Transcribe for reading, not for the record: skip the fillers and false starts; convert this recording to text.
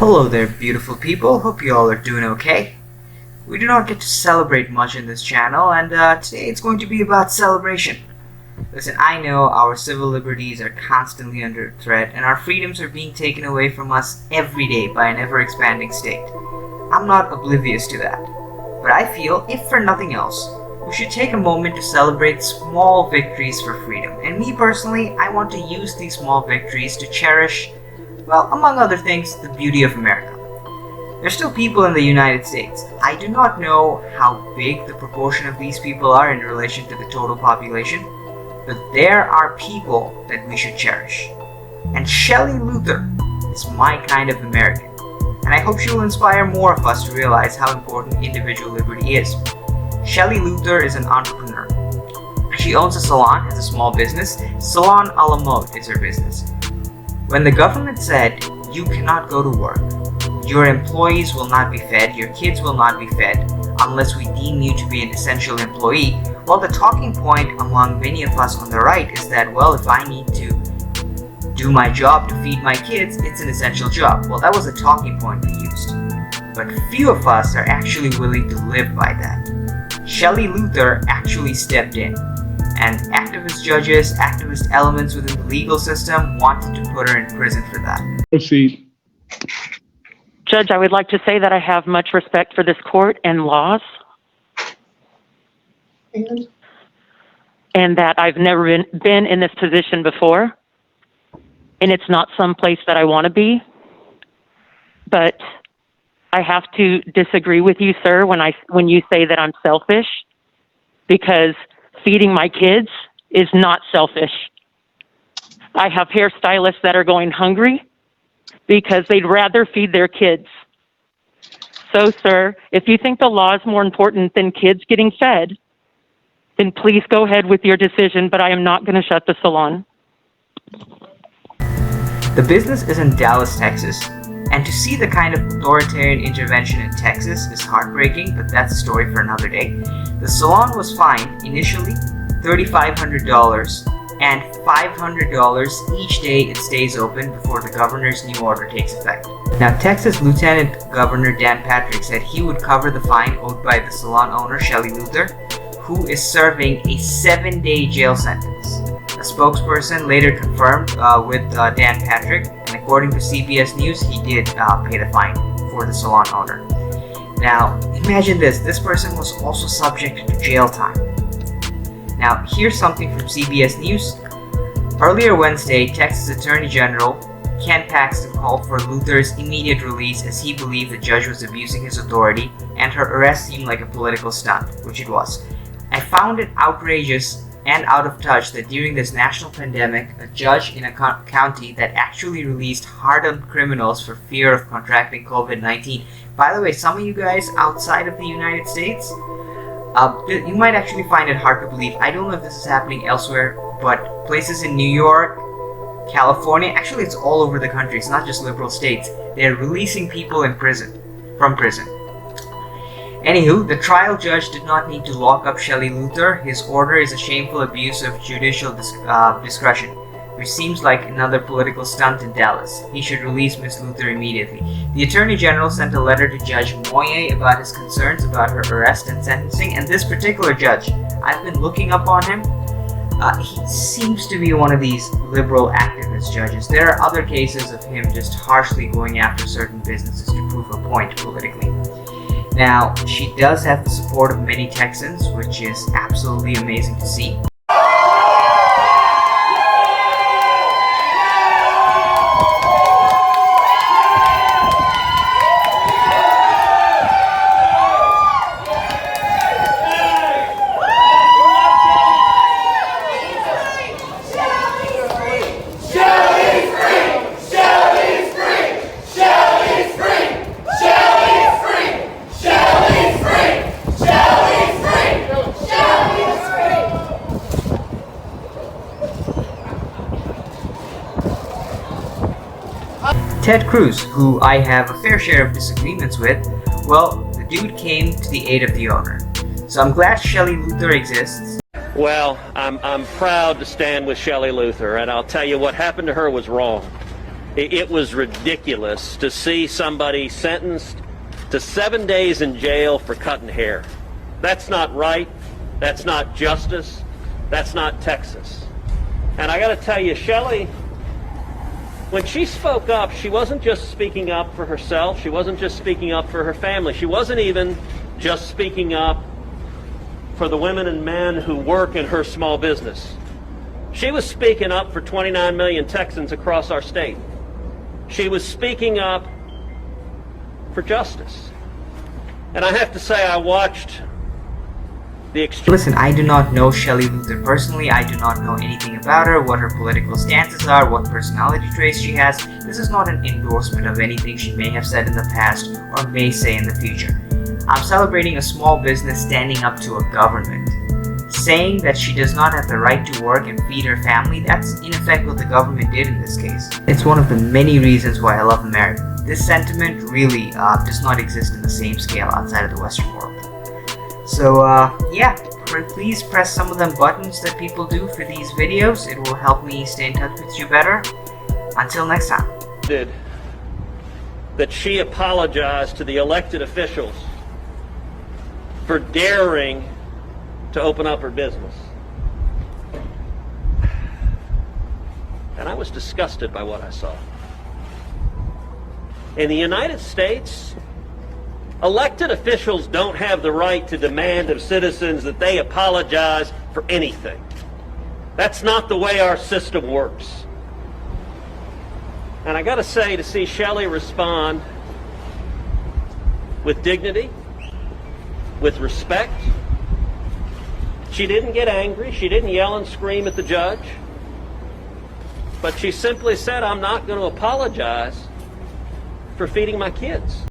Hello there, beautiful people. Hope you all are doing okay. We do not get to celebrate much in this channel, and today it's going to be about celebration. Listen, I know our civil liberties are constantly under threat, and our freedoms are being taken away from us every day by an ever-expanding state. I'm not oblivious to that. But I feel, if for nothing else, we should take a moment to celebrate small victories for freedom. And me personally, I want to use these small victories to cherish, well, among other things, the beauty of America. There's still people in the United States. I do not know how big the proportion of these people are in relation to the total population, but there are people that we should cherish. And Shelley Luther is my kind of American, and I hope she will inspire more of us to realize how important individual liberty is. Shelley Luther is an entrepreneur. She owns a salon, has a small business. Salon a la mode is her business. When the government said, you cannot go to work, your employees will not be fed, your kids will not be fed, unless we deem you to be an essential employee, well, the talking point among many of us on the right is that, well, if I need to do my job to feed my kids, it's an essential job. Well, that was a talking point we used. But few of us are actually willing to live by that. Shelley Luther actually stepped in, and activist judges, activist elements within the legal system wanted to put her in prison for that. Proceed. Judge, I would like to say that I have much respect for this court and laws, and that I've never been in this position before, and it's not some place that I want to be. But I have to disagree with you, sir, when you say that I'm selfish, because feeding my kids is not selfish. I have hairstylists that are going hungry because they'd rather feed their kids. So, sir, if you think the law is more important than kids getting fed, then please go ahead with your decision, but I am not going to shut the salon. The business is in Dallas, Texas, and to see the kind of authoritarian intervention in Texas is heartbreaking, but that's a story for another day. The salon was fined initially $3,500 and $500 each day it stays open before the governor's new order takes effect. Now, Texas Lieutenant Governor Dan Patrick said he would cover the fine owed by the salon owner Shelley Luther, who is serving a 7-day jail sentence. A spokesperson later confirmed with Dan Patrick, and according to CBS News, he did pay the fine for the salon owner. Now, imagine this person was also subject to jail time. Now, here's something from CBS News. Earlier Wednesday, Texas Attorney General Ken Paxton called for Luther's immediate release as he believed the judge was abusing his authority and her arrest seemed like a political stunt, which it was. I found it outrageous and out of touch that during this national pandemic, a judge in a county that actually released hardened criminals for fear of contracting COVID-19. By the way, some of you guys outside of the United States, you might actually find it hard to believe. I don't know if this is happening elsewhere, but places in New York, California, actually it's all over the country, it's not just liberal states, they're releasing people from prison. Anywho, the trial judge did not need to lock up Shelley Luther. His order is a shameful abuse of judicial discretion, which seems like another political stunt in Dallas. He should release Ms. Luther immediately. The Attorney General sent a letter to Judge Moye about his concerns about her arrest and sentencing, and this particular judge, I've been looking up on him. He seems to be one of these liberal activist judges. There are other cases of him just harshly going after certain businesses to prove a point politically. Now, she does have the support of many Texans, which is absolutely amazing to see. Ted Cruz, who I have a fair share of disagreements with, well, the dude came to the aid of the owner. So I'm glad Shelley Luther exists. Well, I'm proud to stand with Shelley Luther, and I'll tell you what happened to her was wrong. It was ridiculous to see somebody sentenced to 7 days in jail for cutting hair. That's not right. That's not justice. That's not Texas. And I got to tell you, Shelley, when she spoke up, she wasn't just speaking up for herself. She wasn't just speaking up for her family. She wasn't even just speaking up for the women and men who work in her small business. She was speaking up for 29 million Texans across our state. She was speaking up for justice. And I have to say, I watched the exchange. Listen, I do not know Shelley Luther personally. I do not know anything about her, what her political stances are, what personality traits she has. This is not an endorsement of anything she may have said in the past or may say in the future. I'm celebrating a small business standing up to a government. Saying that she does not have the right to work and feed her family, that's in effect what the government did in this case. It's one of the many reasons why I love America. This sentiment really does not exist in the same scale outside of the Western world. So yeah, please press some of them buttons that people do for these videos. It will help me stay in touch with you better. Until next time. That she apologized to the elected officials for daring to open up her business. And I was disgusted by what I saw. In the United States, elected officials don't have the right to demand of citizens that they apologize for anything. That's not the way our system works. And I gotta say, to see Shelley respond with dignity, with respect. She didn't get angry. She didn't yell and scream at the judge. But she simply said, I'm not going to apologize for feeding my kids.